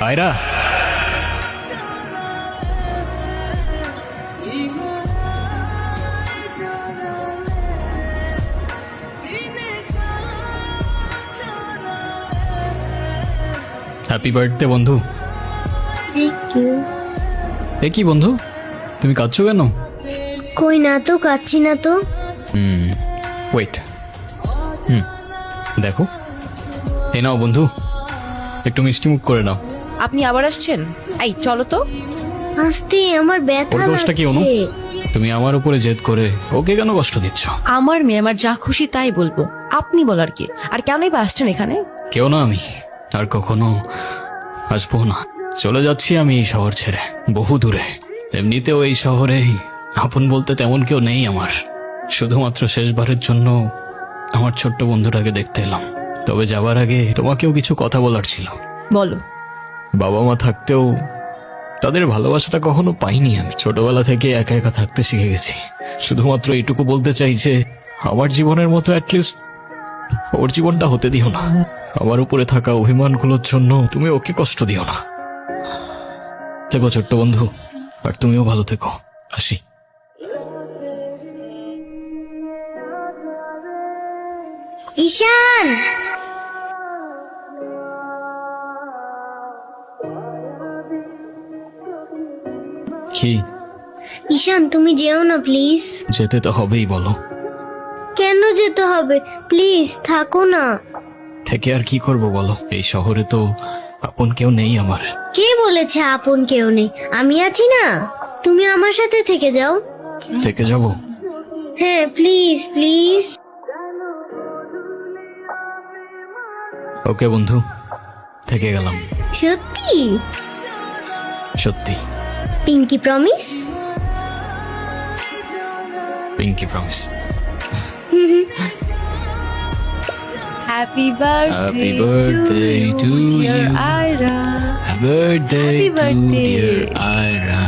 Ayra, happy birthday বন্ধু। Thank you. এ কি বন্ধু, তুমি কাঁদছো কেন? কই না তো, কাচ্ছি না তো। ওয়েট, দেখো, এই নাও বন্ধু, একটু মিষ্টি মুখ করে নাও। আপনি আবার আসছেন? এই চলো তো। আস্তে, আমার ব্যথা ওর দোষটা কি অনু? লাগছে। তুমি আমার উপরে জেদ করে ওকে কেন কষ্ট দিচ্ছ? আমার মেয়ে, আমার যা খুশি তাই বলবো, আপনি বলার কি? আর কেনই বা আসছেন এখানে? কেউ না, আমি আর কখনো আসবো না। চলে যাচ্ছি আমি এই শহর ছেড়ে, বহু দূরে। এমনিতেও এই শহরে আপন বলতে তেমন কেউ নেই আমার। শুধুমাত্র শেষবারের জন্য আমার ছোট্ট বন্ধুটাকে দেখতে এলাম। তবে যাবার আগে তোমাকেও কিছু কথা বলার ছিল। বলো। বাবা মা থাকতেও তাদের ভালোবাসাটা কখনো পাইনি আমি। ছোটবেলা থেকে একা একা থাকতে শিখে গেছি। শুধুমাত্র এইটুকু বলতে চাই যে আমার জীবনের মতো অ্যাটলিস্ট ওর জীবনটা হতে দিও না। আমার উপরে থাকা অভিমানগুলোর জন্য তুমি ওকে কষ্ট দিও না। থেকো ছোট্ট বন্ধু, আর তুমিও ভালো থেকো। আসি। ঈশান, কি? ঈশান তুমি যেও না প্লিজ। যেতে তো হবেই, বলো। কেন যেতে হবে? প্লিজ থাকো না। থেকে আর কি করব বলো? এই শহরে তো আপন কেউ নেই আমার। কে বলেছে আপন কেউ নেই? আমি আছি না, তুমি আমার সাথে থেকে যাও। থেকে যাব? হ্যাঁ প্লিজ প্লিজ। ওকে বন্ধু, থেকে গেলাম। সত্যি? সত্যি। Pinky promise? Pinky promise. Happy Happy birthday birthday to to you you. Aira. Happy birthday Happy to birthday. dear Ira.